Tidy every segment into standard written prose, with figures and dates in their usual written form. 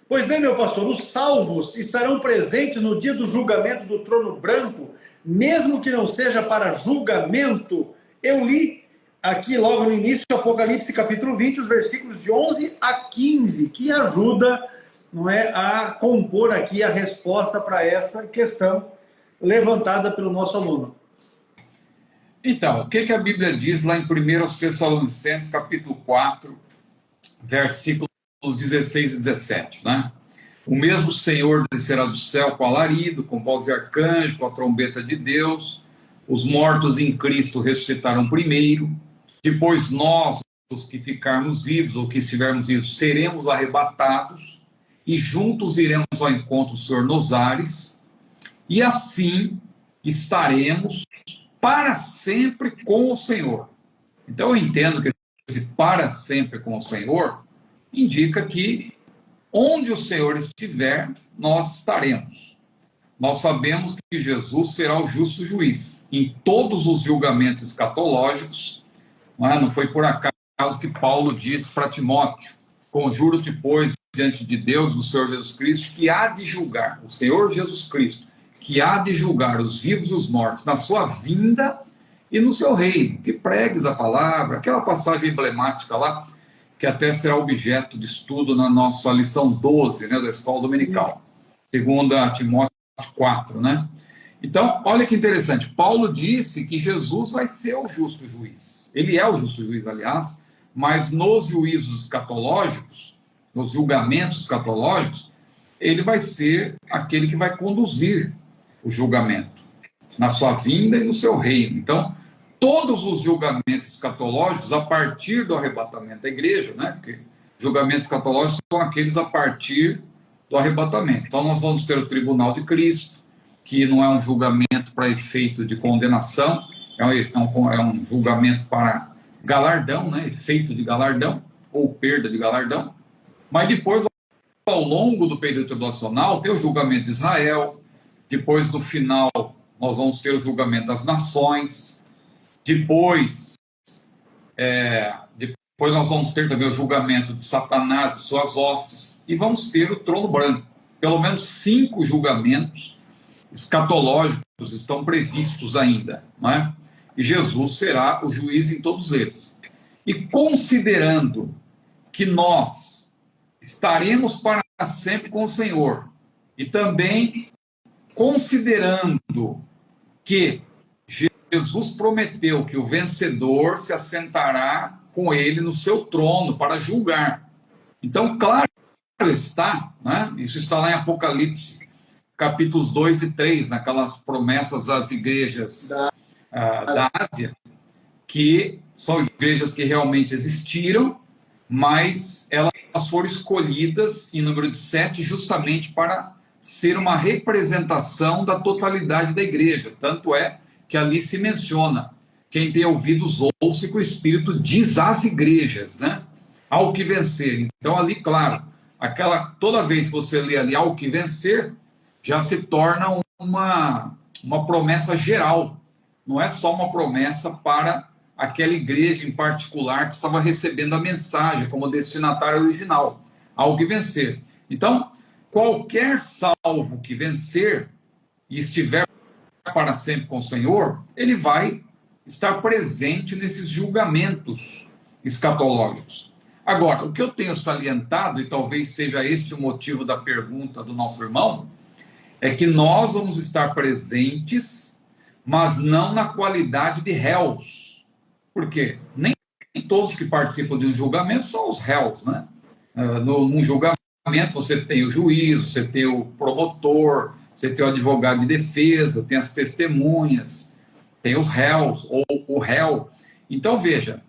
Pois bem, meu pastor, os salvos estarão presentes no dia do julgamento do trono branco, mesmo que não seja para julgamento. Eu li aqui logo no início, Apocalipse capítulo 20, os versículos de 11 a 15, que ajuda, não é, a compor aqui a resposta para essa questão levantada pelo nosso aluno. Então, o que a Bíblia diz lá em 1 Tessalonicenses capítulo 4, versículos 16 e 17, né? O mesmo Senhor descerá do céu com alarido, com voz de arcanjo, com a trombeta de Deus. Os mortos em Cristo ressuscitarão primeiro. Depois nós, os que ficarmos vivos ou que estivermos vivos, seremos arrebatados e juntos iremos ao encontro do Senhor nos ares. E assim estaremos para sempre com o Senhor. Então eu entendo que esse para sempre com o Senhor indica que onde o Senhor estiver, nós estaremos. Nós sabemos que Jesus será o justo juiz em todos os julgamentos escatológicos. Não foi por acaso que Paulo disse para Timóteo: conjuro-te, pois, diante de Deus, do Senhor Jesus Cristo, que há de julgar, o Senhor Jesus Cristo, que há de julgar os vivos e os mortos na sua vinda e no seu reino, que pregues a palavra, aquela passagem emblemática lá, que até será objeto de estudo na nossa lição 12, né, da Escola Dominical, 2 Timóteo 4, né? Então, olha que interessante, Paulo disse que Jesus vai ser o justo juiz. Ele é o justo juiz, aliás, mas nos juízos escatológicos, nos julgamentos escatológicos, ele vai ser aquele que vai conduzir o julgamento, na sua vinda e no seu reino. Então, todos os julgamentos escatológicos, a partir do arrebatamento da igreja, né? Porque julgamentos escatológicos são aqueles a partir do arrebatamento. Então, nós vamos ter o tribunal de Cristo, que não é um julgamento para efeito de condenação, é um julgamento para galardão, né? Efeito de galardão, ou perda de galardão. Mas depois, ao longo do período tribulacional, tem o julgamento de Israel. Depois, no final, nós vamos ter o julgamento das nações. Depois nós vamos ter também o julgamento de Satanás e suas hostes. E vamos ter o trono branco. Pelo menos 5 julgamentos escatológicos estão previstos ainda, não é? E Jesus será o juiz em todos eles. E considerando que nós estaremos para sempre com o Senhor, e também considerando que Jesus prometeu que o vencedor se assentará com ele no seu trono para julgar. Então, claro está, né? Isso está lá em Apocalipse, capítulos 2 e 3, naquelas promessas às igrejas da Ásia, que são igrejas que realmente existiram, mas elas foram escolhidas em número de 7 justamente para ser uma representação da totalidade da igreja. Tanto é que ali se menciona: quem tem ouvidos ouça, que o Espírito diz às igrejas, né? Ao que vencer. Então ali, claro, toda vez que você lê ali ao que vencer, já se torna uma promessa geral. Não é só uma promessa para aquela igreja em particular que estava recebendo a mensagem como destinatário original. Ao que vencer. Então, qualquer salvo que vencer e estiver para sempre com o Senhor, ele vai estar presente nesses julgamentos escatológicos. Agora, o que eu tenho salientado, e talvez seja este o motivo da pergunta do nosso irmão, é que nós vamos estar presentes, mas não na qualidade de réus. Por quê? Nem todos que participam de um julgamento são os réus, né? Num julgamento você tem o juiz, você tem o promotor, você tem o advogado de defesa, tem as testemunhas, tem os réus, ou o réu. Então, veja,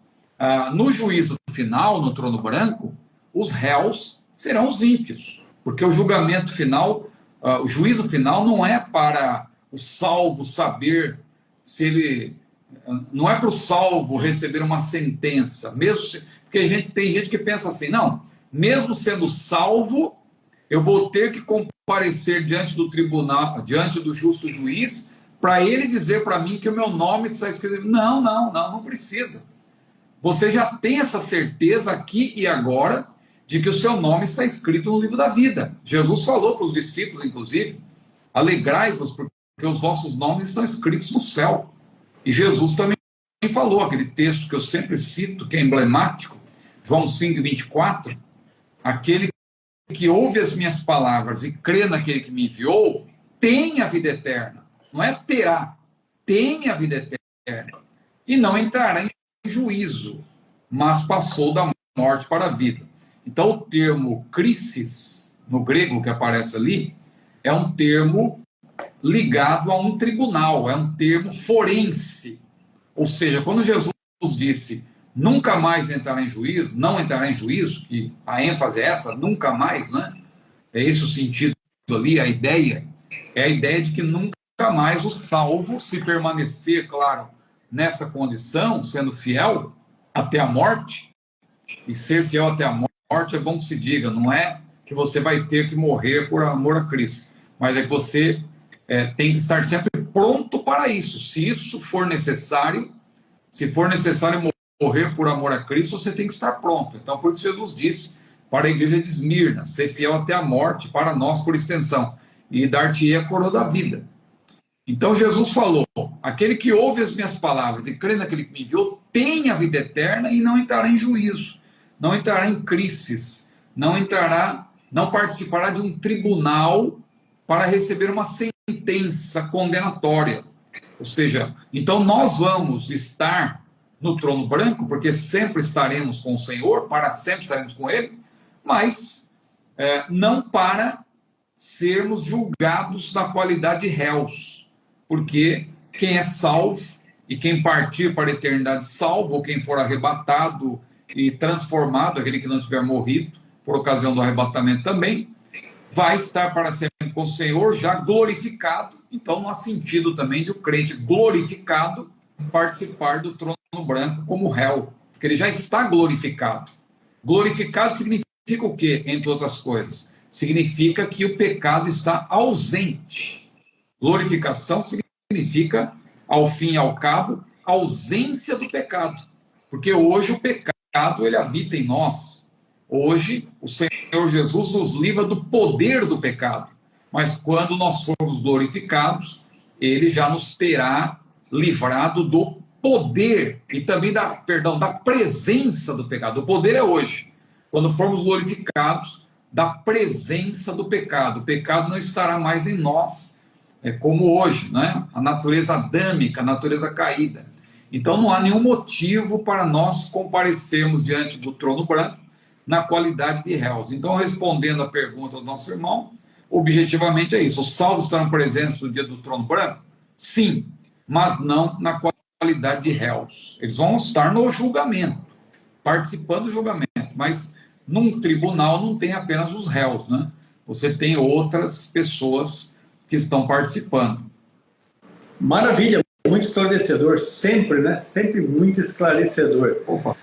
no juízo final, no trono branco, os réus serão os ímpios, porque o julgamento final, o juízo final não é para o salvo saber se ele... Não é para o salvo receber uma sentença, mesmo porque tem gente que pensa assim, não, mesmo sendo salvo, eu vou ter que comparecer diante do tribunal, diante do justo juiz, para ele dizer para mim que o meu nome está escrito. Não precisa. Você já tem essa certeza aqui e agora, de que o seu nome está escrito no livro da vida. Jesus falou para os discípulos, inclusive, alegrai-vos porque os vossos nomes estão escritos no céu. E Jesus também falou, aquele texto que eu sempre cito, que é emblemático, João 5:24, aquele que ouve as minhas palavras e crê naquele que me enviou, tem a vida eterna. Não é terá, tem a vida eterna. E não entrará em juízo, mas passou da morte para a vida. Então, o termo crisis, no grego que aparece ali, é um termo ligado a um tribunal, é um termo forense. Ou seja, quando Jesus disse nunca mais entrará em juízo, não entrará em juízo, que a ênfase é essa, nunca mais, né? É esse o sentido ali, a ideia, é a ideia de que nunca mais o salvo, se permanecer, claro, nessa condição, sendo fiel até a morte, e ser fiel até a morte é bom que se diga, não é que você vai ter que morrer por amor a Cristo, mas é que você tem que estar sempre pronto para isso. Se isso for necessário, se for necessário morrer por amor a Cristo, você tem que estar pronto. Então, por isso Jesus disse para a igreja de Esmirna, ser fiel até a morte, para nós por extensão, e dar-te-ei a coroa da vida. Então Jesus falou, aquele que ouve as minhas palavras e crê naquele que me enviou, tem a vida eterna e não entrará em juízo, não entrará em crises, não participará de um tribunal para receber uma sentença condenatória. Ou seja, então nós vamos estar no trono branco, porque sempre estaremos com o Senhor, para sempre estaremos com Ele, mas não para sermos julgados na qualidade de réus, porque quem é salvo e quem partir para a eternidade salvo, ou quem for arrebatado e transformado, aquele que não tiver morrido, por ocasião do arrebatamento também, vai estar para sempre com o Senhor, já glorificado. Então não há sentido também de o crente glorificado participar do trono branco como réu, porque ele já está glorificado. Glorificado significa o quê, entre outras coisas? Significa que o pecado está ausente. Glorificação significa, ao fim e ao cabo, ausência do pecado. Porque hoje o pecado, ele habita em nós. Hoje, o Senhor Jesus nos livra do poder do pecado. Mas quando nós formos glorificados, ele já nos terá livrado do poder e também da presença do pecado. O poder é hoje. Quando formos glorificados, da presença do pecado. O pecado não estará mais em nós, como hoje, né? A natureza adâmica, a natureza caída. Então não há nenhum motivo para nós comparecermos diante do trono branco na qualidade de réus. Então, respondendo à pergunta do nosso irmão, objetivamente é isso. Os salvos estarão presentes no dia do trono branco? Sim, mas não na qualidade de réus. Eles vão estar no julgamento, participando do julgamento, mas num tribunal não tem apenas os réus, né? Você tem outras pessoas que estão participando. Maravilha, muito esclarecedor, sempre, né? Sempre muito esclarecedor. Opa.